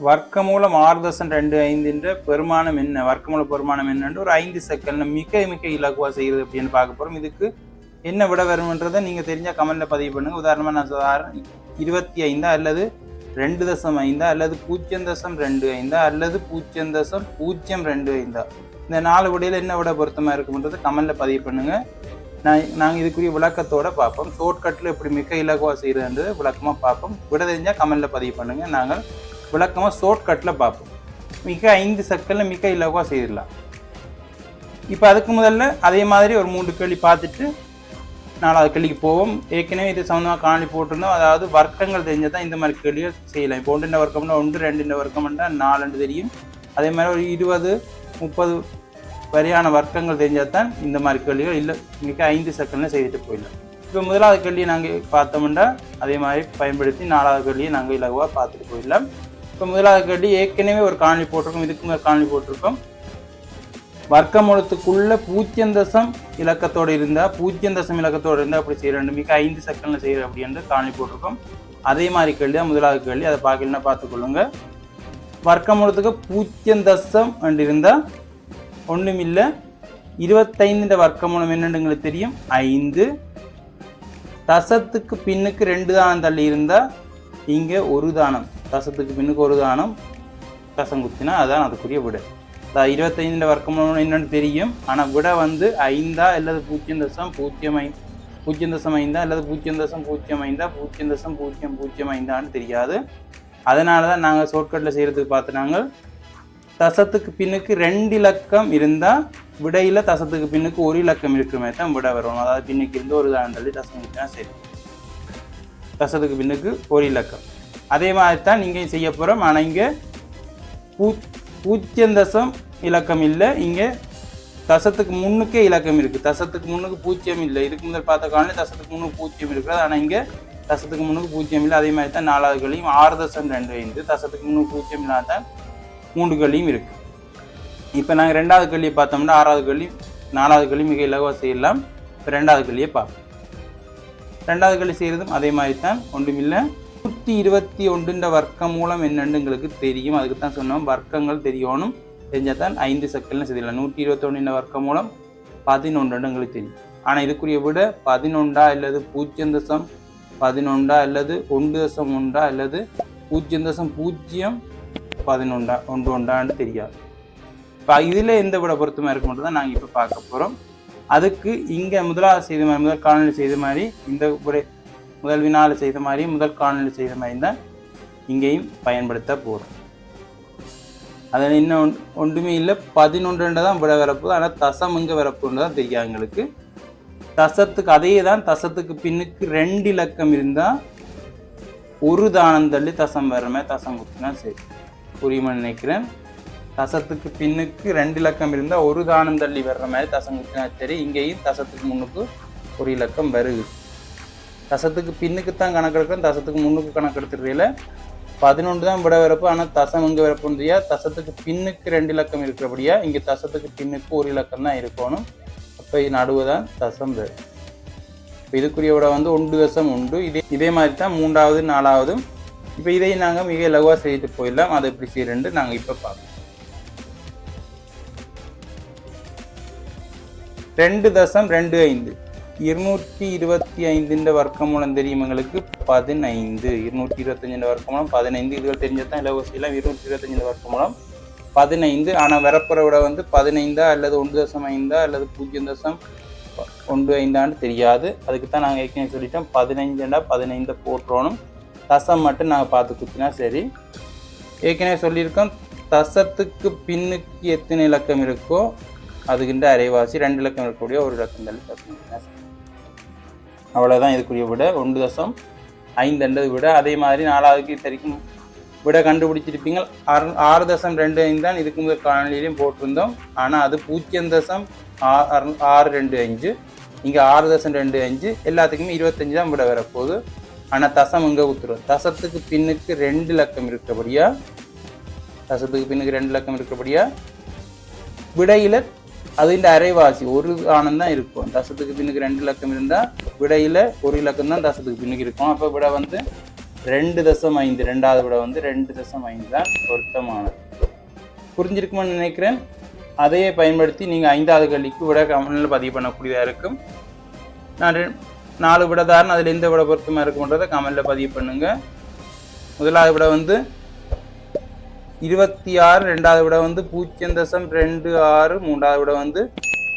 வர்க்கமூலம் 6.25 பெருமானம் என்ன, வர்க்கமூல பெருமானம் என்னன்னு ஒரு 5 செகண்ட்ல மிக மிக இலகுவா செய்யுது அப்படின்னு பார்க்க போறோம். இதுக்கு என்ன விட வரும்ன்றதை நீங்க தெரிஞ்சா கமெண்ட்ல பதிவு பண்ணுங்க. உதாரணமா நான் சொல்றேன் 25 அல்லது 2.5 அல்லது 0.25 அல்லது 0.025. இந்த 4 விடையில என்ன விட பொருத்தமா இருக்கும்ன்றதை கமெண்ட்ல பதிவு பண்ணுங்க. நாங்கள் இதுக்குரிய விளக்கத்தோட பார்ப்போம். ஷார்ட்கட்டில் எப்படி மிக இலகுவா செய்யறதுன்றது விளக்கமாக பார்ப்போம். விட தெரிஞ்சால் கமெண்ட்டில் பதிவு பண்ணுங்கள். நாங்கள் விளக்கமாக ஷார்ட்கட்டில் பார்ப்போம். மிக 5 செகண்டில் மிக இலகுவா செய்திடலாம். இப்போ அதுக்கு முதல்ல அதே மாதிரி ஒரு 3 கேள்வி பார்த்துட்டு 4வது கேள்விக்கு போவோம். ஏற்கனவே இது சம்மந்தமாக காணொலி போட்டிருந்தோம். அதாவது வர்க்கங்கள் தெரிஞ்சால் தான் இந்த மாதிரி கேள்விகள் செய்யலாம். இப்போ 1 வர்க்கம்னா 1, 2 வர்க்கம்னா 4 தெரியும். அதே மாதிரி ஒரு 20, 30 வரையான வர்க்கங்கள் தெரிஞ்சால் தான் இந்த மாதிரி கேள்விகள் இல்லை மிக 5 செகண்டில் செய்துட்டு போயிடலாம். இப்போ முதலாவது கேள்வியை நாங்கள் பார்த்தோம்னா அதே மாதிரி பயன்படுத்தி 4வது கேள்வியை நாங்கள் இலகுவாக பார்த்துட்டு போயிடலாம். இப்போ முதலாவது கேள்வி ஏற்கனவே ஒரு காணொலி போட்டிருக்கோம், இதுக்கு முதல் காணொலி போட்டிருக்கோம். வர்க்கமூலத்துக்குள்ள 0 இலக்கத்தோடு இருந்தால் 0 இலக்கத்தோடு இருந்தால் அப்படி செய்யறேன் மிக 5 செகண்டில் செய்கிற அப்படின்னு காணொலி போட்டிருக்கோம். அதே மாதிரி கேள்வி தான் முதலாவது கேள்வி. அதை பார்க்கலன்னா பார்த்துக்கொள்ளுங்க. வர்க்கமூலத்துக்கு 0 இருந்தால் ஒன்றுமில்லை 25 வர்க்கமூலம் என்னன்னு எங்களுக்கு தெரியும் 5. தசத்துக்கு பின்னுக்கு 2 தானம் தள்ளி இருந்தால் இங்கே ஒரு தானம், தசத்துக்கு பின்னுக்கு ஒரு தானம் தசம் குத்தினா அதுதான் அதுக்குரிய விடை. 25 வர்க்கமூலம் என்னன்னு தெரியும், ஆனால் விடை வந்து 5 அல்லது 0.05 அல்லது 0.05 0.005 தெரியாது. அதனால தான் நாங்கள் ஷார்ட்கட்டில் செய்கிறதுக்கு பார்த்து நாங்கள் தசத்துக்கு பின்னுக்கு 2 இலக்கம் இருந்தால் விடையில் தசத்துக்கு பின்னுக்கு 1 இலக்கம் இருக்குமே தான் விடை வரும். அதாவது பின்னுக்கு இருந்து ஒரு தானம் தள்ளி தசம் சரி, தசத்துக்கு பின்னுக்கு 1 இலக்கம். அதே மாதிரி தான் நீங்கள் செய்ய போகிறோம். ஆனால் இங்கே 0 இலக்கம் இல்லை, இங்கே தசத்துக்கு முன்னுக்கே இலக்கம் இருக்குது. தசத்துக்கு முன்னுக்கு 0 இல்லை. இதுக்கு முதல் பார்த்த காலையில் தசத்துக்கு முன்னுக்கு 0 இருக்கிறது, ஆனால் இங்கே தசத்துக்கு முன்னுக்கு 0 இல்லை. அதே மாதிரி தான் 4வது கேள்வியும் 6.25 தசத்துக்கு முன்னுக்கு 0 இல்லாத தான் 3 கேள்வியும் இருக்குது. இப்போ நாங்கள் 2வது கேள்வியை பார்த்தோம்னா 6வது கேள்வி 4வது கேள்வி மிக இலகுவாக செய்யலாம். இப்போ 2வது கேள்வியை பார்ப்போம். 2வது கேள்வி செய்கிறதும் அதே மாதிரி தான், ஒன்றுமில்லை 121 வர்க்கமூலம் என்னன்னு எங்களுக்கு தெரியும். அதுக்கு தான் சொன்னோம் வர்க்கங்கள் தெரியணும், தெரிஞ்சால் தான் 5 செகண்டில் செய்யலாம். 121 வர்க்கமூலம் 11 எங்களுக்கு தெரியும். ஆனால் இதுக்குரிய விட 11 அல்லது 0.11 அல்லது 1.1 அல்லது 0.011 தெரியாது. இப்போ இதில் எந்த விட பொருத்தமாக இருக்க மட்டும் தான் நாங்கள் இப்போ பார்க்க போகிறோம். அதுக்கு இங்கே முதலாவது செய்த மாதிரி, முதல் காணொலி செய்த மாதிரி, இந்த முதல் வினாவில் செய்த மாதிரி, முதல் காணொலி செய்த மாதிரி தான் இங்கேயும் பயன்படுத்த போகிறோம். அதில் இன்னும் ஒன்றுமே இல்லை, 11 தான் விட வரப்போகுது. ஆனால் தசம் இங்கே வரப்போன்னு தான் தெரியாது எங்களுக்கு. தசத்துக்கு அதே தான், தசத்துக்கு பின்னுக்கு 2 இலக்கம் இருந்தால் ஒரு தானம் தள்ளி தசம் வரமே தசம் குத்தினா சரி, புரியுமா நினைக்கிறேன். தசத்துக்கு பின்னுக்கு 2 இலக்கம் இருந்தால் ஒரு தானம் தள்ளி வர்ற மாதிரி தசம் குத்தினா சரி. இங்கேயும் தசத்துக்கு முன்னுக்கு ஒரு இலக்கம் வருது. தசத்துக்கு பின்னுக்கு தான் கணக்கெடுக்கிறோம், தசத்துக்கு முன்னுக்கு கணக்கெடுத்துறதுல 11 தான் விட வரப்போ. ஆனால் தசம் இங்கே வரப்போந்தியா தசத்துக்கு பின்னுக்கு 2 இலக்கம் இருக்கிறபடியா இங்கே தசத்துக்கு பின்னுக்கு ஒரு இலக்கம் தான் இருக்கணும். அப்போ நடுவு தான் தசம் வரும். இப்போ இதுக்குரிய விட வந்து 1.1. இதே மாதிரி தான் 3வது 4வதும். இப்போ இதையும் நாங்கள் மிக இலகுவாக செய்துட்டு போயிடலாம். அதை எப்படி செய்யறேன்னு நாங்கள் இப்போ பார்ப்போம். 2.25 225 வர்க்கமூலம் தெரியும் எங்களுக்கு 15. 225 வர்க்கமூலம் 15 இதுகள் தெரிஞ்சது தான் இலகுவா செய்யலாம். 225 வர்க்கமூலம் 15. ஆனால் வரப்புற விட வந்து 15 அல்லது 1.5 அல்லது 0.15 தெரியாது. அதுக்கு தான் நாங்கள் ஏற்கனவே சொல்லிட்டோம் 15 போட்டுறோணும். தசம் மட்டும் நாங்கள் பார்த்து குத்தினா சரி. ஏற்கனவே சொல்லியிருக்கோம் தசத்துக்கு பின்னுக்கு எத்தனை இலக்கம் இருக்கோ அதுக்கின்ற அரைவாசி 2 இலக்கம் இருக்கக்கூடிய ஒரு இலக்கம் தள்ளி தசம். அவ்வளோதான் இதுக்குரிய விட 1.5 விட. அதே மாதிரி 4வதுக்கு வரைக்கும் விட கண்டுபிடிச்சிருப்பீங்க. 6.25 தான் இதுக்கு முதல் காணொலியிலையும் போட்டிருந்தோம். ஆனால் அது 0.625. இங்கே 6.25 எல்லாத்துக்குமே 25 தான் விட வரப்போகுது. ஆனால் தசம் இங்கே ஊற்றுறோம். தசத்துக்கு பின்னுக்கு 2 இலக்கம் இருக்கிறபடியா விடையில் அது இந்த அரைவாசி ஒரு தானம் தான் இருக்கும். தசத்துக்கு பின்னுக்கு 2 இலக்கம் இருந்தால் விடையில் ஒரு இலக்கம் தான் தசத்துக்கு பின்னுக்கு இருக்கும். அப்போ விட வந்து 2.5 ரெண்டாவது விட வந்து 2.5 தான் பொருத்தமானது. புரிஞ்சிருக்குமான்னு நினைக்கிறேன். அதையே பயன்படுத்தி நீங்கள் 5வது கேள்விக்கு விட கமெண்டில் பதிவு பண்ணக்கூடியதாக இருக்கும். நான் 4 விடதாரன் அதில் எந்த விட பொருத்தமாக இருக்கும்ன்றதை கமெண்டில் பதிவு பண்ணுங்கள். முதலாவது விட வந்து 26, ரெண்டாவது விட வந்து 0.26, மூன்றாவது விட வந்து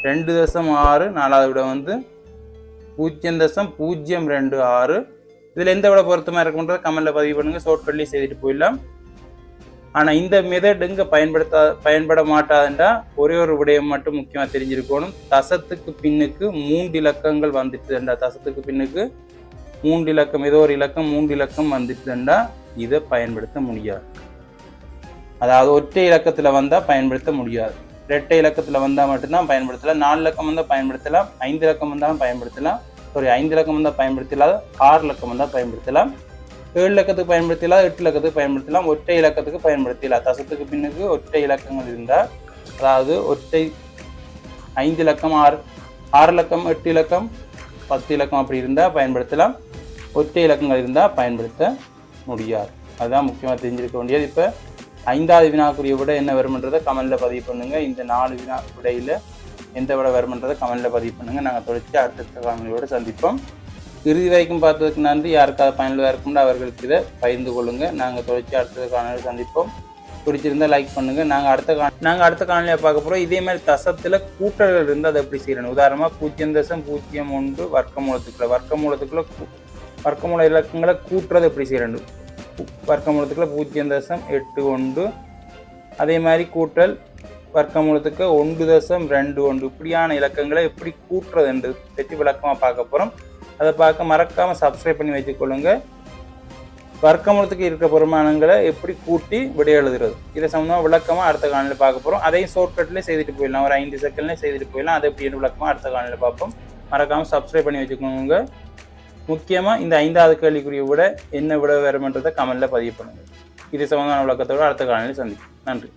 2.6, நாலாவது விட வந்து 0.026. இதில் எந்த விட பொருத்தமாக இருக்கும்ன்றதை கமெண்டில் பதிவு பண்ணுங்கள். ஷார்ட்கட்லேயே செய்துட்டு போயிடலாம். ஆனால் இந்த மெத்தட் இங்கே பயன்பட மாட்டாதுன்றா ஒரே ஒரு விடயம் மட்டும் முக்கியமாக தெரிஞ்சிருக்கணும். தசத்துக்கு பின்னுக்கு 3 இலக்கங்கள் வந்துட்டுதுண்டா, தசத்துக்கு பின்னுக்கு 3 இலக்கம், ஏதோ ஒரு இலக்கம் 3 இலக்கம் வந்துட்டுதுண்டா இதை பயன்படுத்த முடியாது. அதாவது ஒற்றை இலக்கத்தில் வந்தால் பயன்படுத்த முடியாது. இரட்டை இலக்கத்தில் வந்தால் மட்டும்தான் பயன்படுத்தலாம். 4 இலக்கம் வந்தால் பயன்படுத்தலாம், 5 இலக்கம் வந்தாலும் பயன்படுத்தலாம். 5 இலக்கம் வந்தால் பயன்படுத்தலாம், 6 இலக்கம் வந்தால் பயன்படுத்தலாம், 7 இலக்கத்துக்கு பயன்படுத்தலாம், 8 இலக்கத்துக்கு பயன்படுத்தலாம், ஒற்றை இலக்கத்துக்கு பயன்படுத்தலாம். தசத்துக்கு பின்னுக்கு ஒற்றை இலக்கங்கள் இருந்தால், அதாவது ஒற்றை 5 இலக்கம், 6 இலக்கம், 8 இலக்கம், 10 இலக்கம் அப்படி இருந்தால் பயன்படுத்தலாம். ஒற்றை இலக்கங்கள் இருந்தால் பயன்படுத்த முடியாது. அதுதான் முக்கியமாக தெரிஞ்சிருக்க வேண்டியது. இப்போ 5வது வினாக்குரிய விட என்ன வரும்ன்றதை கமெண்டில் பதிவு பண்ணுங்கள். இந்த 4 வினா விடையில் எந்த விட வரும்ன்றதை கமெண்டில் பதிவு பண்ணுங்கள். நாங்கள் தொடர்ச்சி அடுத்த காணொலியோடு சந்திப்போம். இறுதி வரைக்கும் பார்த்ததுக்கு நன்றி. யாருக்காவது பயனுள்ளதாக இருக்கும்னா அவர்களுக்கு இதை பகிர்ந்து கொள்ளுங்கள். நாங்கள் தொடர்ச்சி அடுத்த காணொலியில் சந்திப்போம். பிடிச்சிருந்தால் லைக் பண்ணுங்கள். நாங்கள் அடுத்த காணொலியை பார்க்க போகிறோம். இதே மாதிரி தசத்தில் கூட்டல்கள் இருந்து அதை எப்படி செய்யணும். உதாரணமாக 0.01 வர்க்கமூல இலக்கங்களை கூட்டுறது எப்படி செய்யணும். வர்க்கமூலத்துக்குள்ள 0.81, அதே மாதிரி கூட்டல் வர்க்கமூலத்துக்கு 1.21, இப்படியான இலக்கங்களை எப்படி கூட்டுறது என்று பற்றி விளக்கமாக பார்க்க போகிறோம். அதை பார்க்க மறக்காமல் சப்ஸ்கிரைப் பண்ணி வச்சுக்கொள்ளுங்க. வர்க்கமூலத்துக்கு இருக்கிற பெருமானங்களை எப்படி கூட்டி விடை எழுதுறது, இதை சம்பந்தமாக விளக்கமாக அடுத்த காணொலியில் பார்க்க போகிறோம். அதையும் ஷார்ட்கட்லேயே செய்துட்டு போயிடலாம், ஒரு 5 செகண்ட்லேயே செய்துட்டு போயிடலாம். அதை எப்படி விளக்கமாக அடுத்த காணொலியில் பார்ப்போம். மறக்காமல் சப்ஸ்கிரைப் பண்ணி வச்சுக்கோங்க. முக்கியமாக இந்த 5வது கேள்விக்குரிய விட என்ன விட வரும்ன்றதை கமெண்டில் பதிவு பண்ணுங்கள். இது சம்பந்தமான விளக்கத்தோடு அடுத்த காணொலியில் சந்திப்போம். நன்றி.